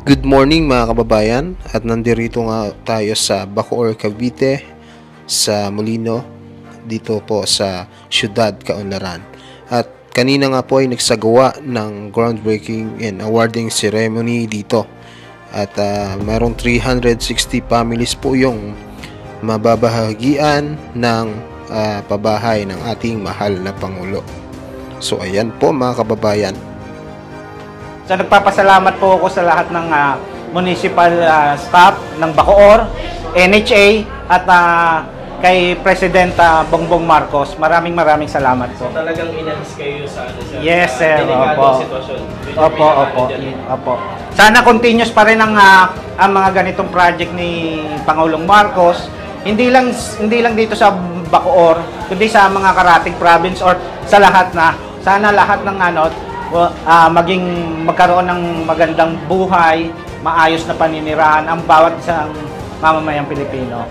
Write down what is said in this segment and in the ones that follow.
Good morning mga kababayan, at nandito nga tayo sa Bacoor, Cavite, sa Molino, dito po sa Siyudad, Kaunlaran. At kanina nga po ay nagsagawa ng groundbreaking and awarding ceremony dito. At mayroong 360 families po yung mababahagian ng pabahay ng ating mahal na Pangulo. So ayan po mga kababayan. So nagpapasalamat po ako sa lahat ng municipal staff ng Bacoor, NHA at kay President Bongbong Marcos. Maraming salamat po. So talagang inalis kayo sa sir? Yes, sir. Delikadong sitwasyon. Opo. Sana continuous pa rin ang mga ganitong project ni Pangulong Marcos. Hindi lang dito sa Bacoor, kundi sa mga karating province or sa lahat na. Sana lahat ng magkaroon ng magandang buhay, maayos na paninirahan ang bawat isang mamamayang Pilipino.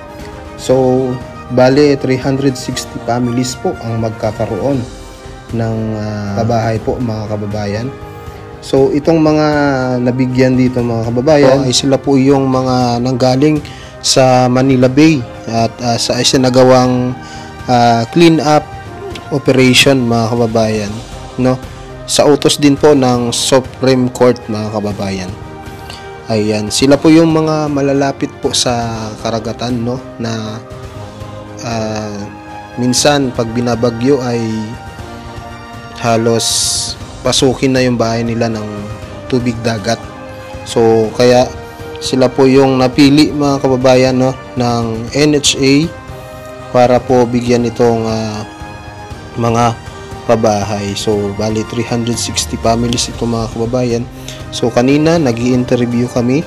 So, bale 360 families po ang magkakaroon ng pabahay po mga kababayan. So, itong mga nabigyan dito mga kababayan ay sila po yung mga nanggaling sa Manila Bay at sa isinagawang clean up operation mga kababayan, no? Sa utos din po ng Supreme Court mga kababayan. Ayan, sila po yung mga malalapit po sa karagatan, no, na minsan pag binabagyo ay halos pasukin na yung bahay nila ng tubig dagat. So kaya sila po yung napili mga kababayan, no, ng NHA para po bigyan itong mga pabahay. So bali 360 families ito mga kababayan. So kanina nag-i-interview kami,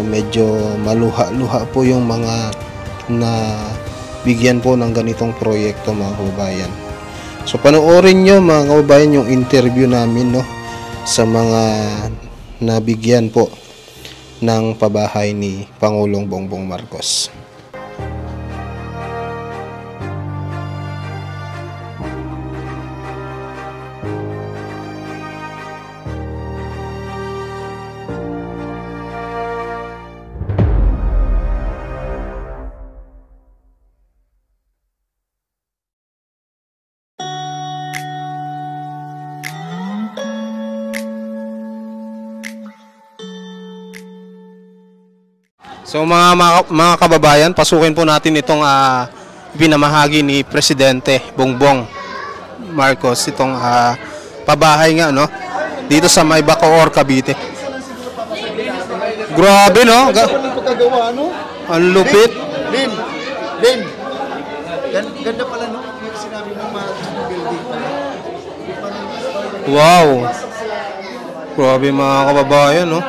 medyo maluha-luha po yung mga na bigyan po ng ganitong proyekto mga kababayan. So panoorin nyo mga kababayan yung interview namin, no, sa mga nabigyan po ng pabahay ni Pangulong Bongbong Marcos. So mga kababayan, pasukin po natin itong binamahagi ni Presidente Bongbong Marcos, itong pabahay nga, no, dito sa may Bacoor, Cavite. Grabe, no? Ang lupit. Lin. Ganda pala, no? Yung sinabi mo building. Wow. Grabe mga kababayan, no?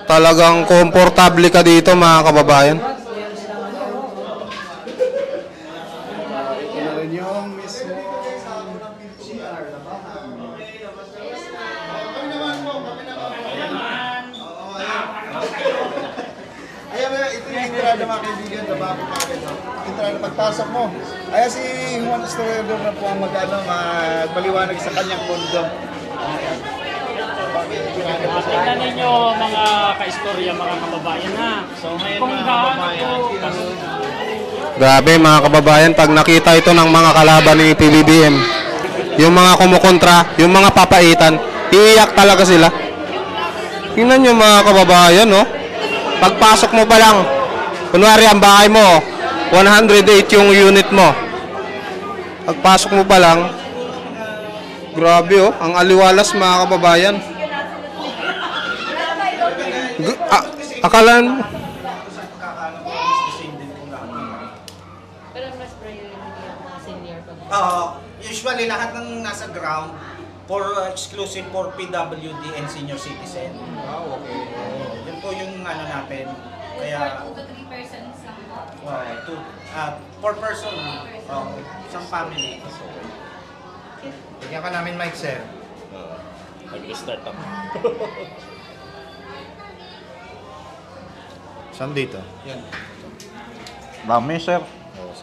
Talagang komportable ka dito mga kababayan. Ito na rin yung mismo CR. Ayan, ito yung entrada mga kaibigan, bago pa rin. Entrada pagpasok mo. Ayan si Juan Estoredor na po ang magpaliwanag sa kanyang mundo. Tingnan ninyo mga ka-istorya, mga kababayan na. So ngayon mga kababayan, Grabe mga kababayan, pag nakita ito ng mga kalaban ni PBBM, yung mga kumukontra, yung mga papaitan, iiyak talaga sila. Tingnan nyo mga kababayan, no? Pagpasok mo pa lang, kunwari ang bahay mo, 108 yung unit mo. Pagpasok mo pa lang, grabe, oh, ang aliwalas mga kababayan. Akalan pero mas priority yung senior pag Usually lahat ng nasa ground exclusive for PWD and senior citizen. Wow, okay. Yun po yung natin. Kaya 2 to 3 persons lang. 4 person, isang family. Bigyan ka namin mic, sir. nag-start ako. Saan dito? Yan. Dami, sir.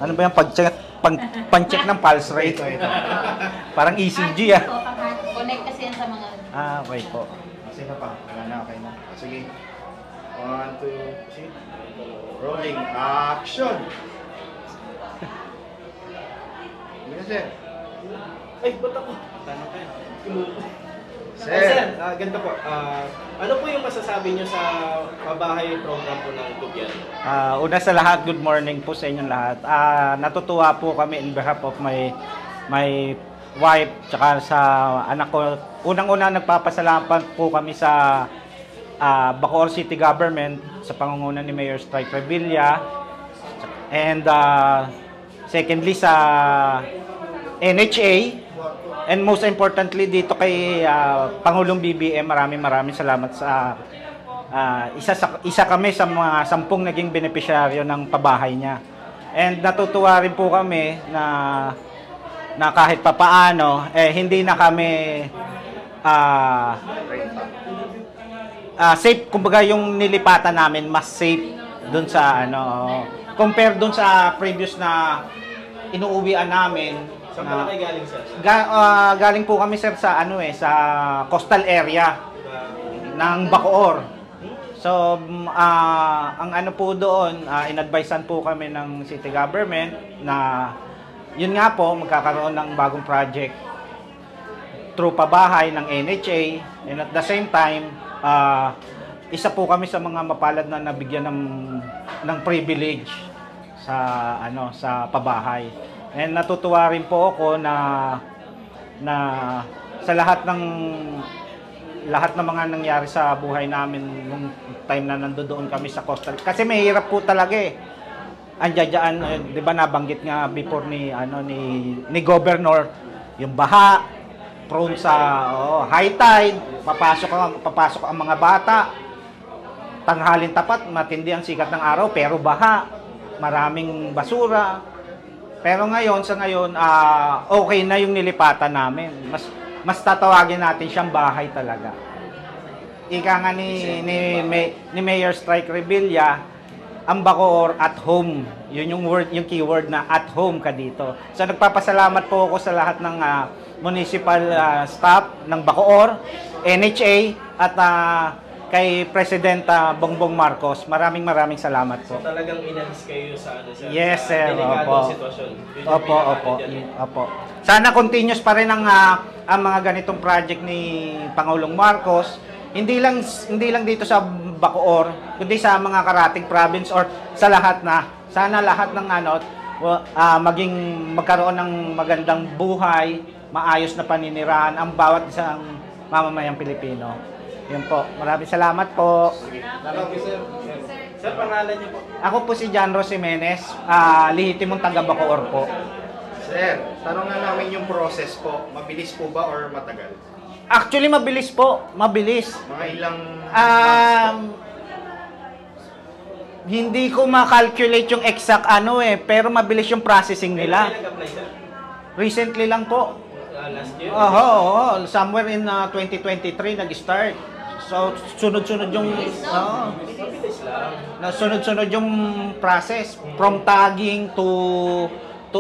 Ano ba yung pag-check ng pulse rate? Parang ECG, Connect kasi yan sa mga... Okay po. Kasi Sino pa? Wala na, okay na. Sige. 1, 2, see? Rolling. Action! Hindi na, sir. Ay, ba't ako? Tanong kayo. Sir, ganito po. Ano po yung masasabi nyo sa pabahay program po ng gobyerno? Una sa lahat, good morning po sa inyong lahat. Natutuwa po kami in behalf of my wife tsaka sa anak ko. Unang-una nagpapasalamat po kami sa Bacoor City Government sa pangunguna ni Mayor Strike Revilla. And secondly sa NHA. And most importantly dito kay Pangulong BBM, maraming salamat sa isa kami sa mga 10 naging benepisyaryo ng pabahay niya. And natutuwa rin po kami na kahit papaano hindi na kami safe, kumbaga yung nilipatan namin mas safe doon sa compare doon sa previous na inuuwian namin. Saan pa kayo galing, sir? Galing po kami, sir, sa sa coastal area ng Bacoor. So ang po doon, in-advisean po kami ng city government na yun nga po magkakaroon ng bagong project through pabahay ng NHA, and at the same time isa po kami sa mga mapalad na nabigyan ng privilege sa pabahay. And natutuwa rin po ako na sa lahat ng mga nangyari sa buhay namin nung time na nandoon kami sa coastal. Kasi mahirap po talaga Andiyan, 'di ba nabanggit nga before ni Governor yung baha, prone sa high tide, papasok ang mga bata. Tanghalin tapat, matindi ang sikat ng araw pero baha, maraming basura. Pero sa ngayon, okay na yung nilipatan namin. Mas tatawagin natin siyang bahay talaga. Ika nga ni Mayor Strike Revilla, ang Bacoor at home. Yun yung keyword na at home ka dito. So nagpapasalamat po ako sa lahat ng municipal staff ng Bacoor, NHA at kay President Bongbong Marcos. Maraming salamat po. So talagang inalis kayo sa sir? Yes, sir. Delikadong sitwasyon. Opo. Sana continuous pa rin ang mga ganitong project ni Pangulong Marcos. Hindi lang dito sa Bacoor, kundi sa mga karating province or sa lahat na. Sana lahat ng magkaroon ng magandang buhay, maayos na paninirahan ang bawat isang mamamayang Pilipino. Yun po. Maraming salamat po. Thank you, sir. Sir, pangalan niyo po? Ako po si John Ros Jimenez, lihitimong taga Bacoor po. Sir, tanong nga namin yung process po. Mabilis po ba or matagal? Actually, mabilis po. Mabilis. Mga ilang hindi ko ma-calculate yung exact pero mabilis yung processing nila. Nag-apply, sir? Recently lang po. Last year? Somewhere in 2023 nag-start. So, sunod-sunod yung sunod-sunod yung process from tagging to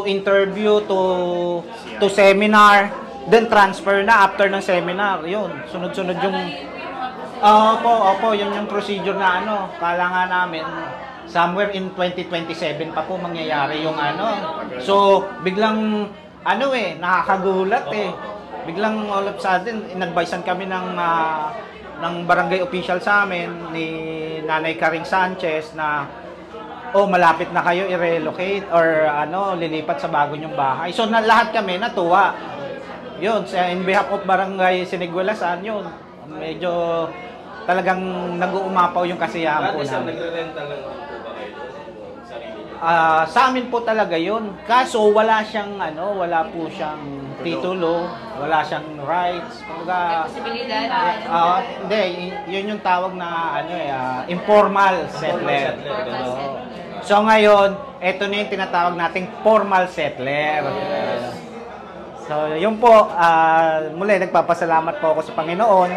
interview to seminar, then transfer na after ng seminar. Yun, sunod-sunod yung yun yung procedure na kala nga namin somewhere in 2027 pa po mangyayari yung So, biglang nakakagulat Biglang all of a sudden, in-advisean kami ng barangay official sa amin ni Nanay Karing Sanchez na malapit na kayo i-relocate or lilipat sa bago nyong bahay. So lahat kami natuwa. Yun, in behalf of Barangay Sinigualasan, yun. Medyo talagang nag-uumapaw yung kasiyahan po namin. Nagre-rental lang po ba kayo sarili niyo? Sa amin po talaga yun. Kaso wala siyang wala po siyang titulo, wala siyang rights. Kumbaga, hindi, yun yung tawag na informal settler. So ngayon, ito na yung tinatawag nating formal settler. So yun po, muli nagpapasalamat po ako sa Panginoon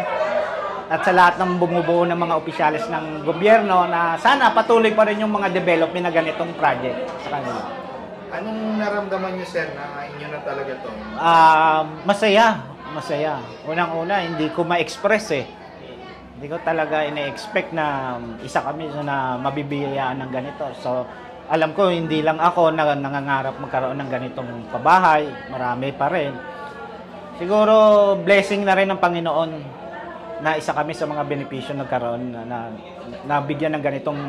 at sa lahat ng bumubuo ng mga opisyalis ng gobyerno na sana patuloy pa rin yung mga development na ganitong project sa kanila. Anong naramdaman niyo, sir, na inyo na talaga to? Masaya. Unang-una, hindi ko ma-express Hindi ko talaga ine-expect na isa kami na mabibiyayaan ng ganito. So, alam ko hindi lang ako na nangangarap magkaroon ng ganitong pabahay. Marami pa rin. Siguro blessing na rin ng Panginoon na isa kami sa mga benepisyo nagkaroon na bigyan ng ganitong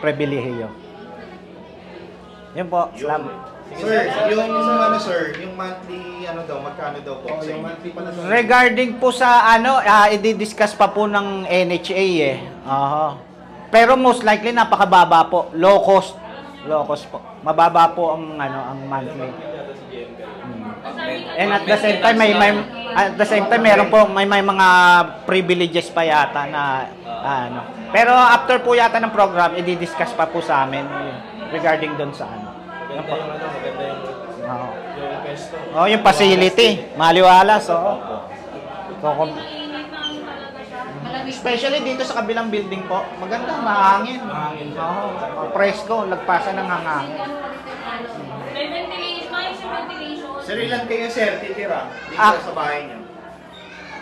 pribilehiyo. Yun po. Salamat. Sir, yung monthly magkano daw po? Yung monthly pala Regarding po sa i-discuss pa po ng NHA eh. Pero most likely napakababa po. Low cost. Low cost po. Mababa po ang ang monthly. And at the same time meron po may mga privileges pa yata na Pero after po yata ng program, i-discuss pa po sa amin regarding doon sa Maganda yung yung pwesto. yung facility, maliwalas, especially dito sa kabilang building po, maganda, mahangin. Presko, lagpasan ng hangin. May ventilation. Sir, ilan kayo sir titira dito sa bahay niyo?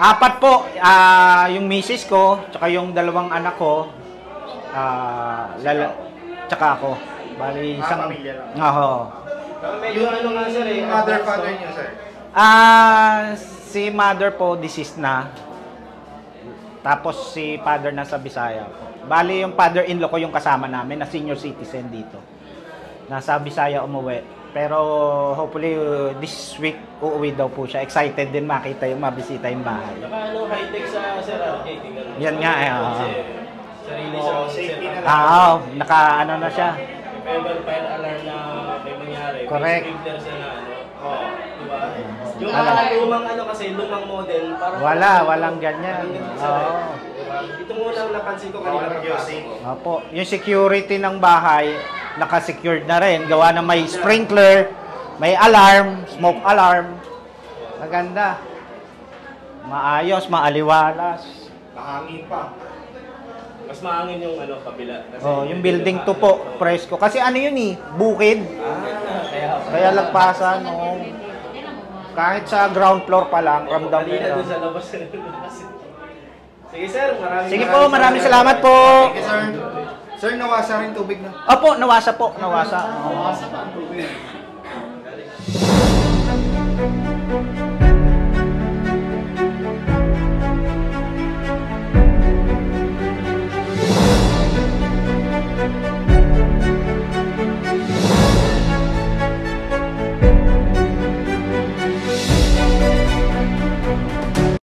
4 po, yung misis ko, tsaka yung 2 anak ko, tsaka ako. Bali, isang pamilya lang. Medyo nga sir Mother, father niyo sir? Si mother po, deceased na. Tapos si father nasa Bisaya po. Bali, yung father-in-law ko yung kasama namin na senior citizen dito. Nasa Bisaya umuwi. Pero hopefully this week uuwi daw po siya. Excited din makita yung mabisita yung bahay. high-tech sa Sir RJ. Yan nga Sarili siyang safety na naka na siya. Ever fire alarm na may mangyari. Correct. May sprinkler siya na diba? Yung lumang kasi, lumang model. Walang ganyan. Diba? Ito muna lang napansin ko kanina pagpasok ko. Opo, yung security ng bahay, naka-secured na rin. Gawa na may sprinkler, may alarm, smoke alarm. Maganda. Maayos, maaliwalas. Mahangin pa. Mas maangin yung kabila. Kasi Yung building to po, presko. Kasi yun bukid. Kaya lagpasan, kahit sa ground floor pa lang, ramdam mo. Kanina doon sa labas. Sige sir, Maraming salamat po. Thank you sir. Sir, nawasa rin tubig na. Opo, nawasa po. Nawasa. Nawasa pa ang tubig.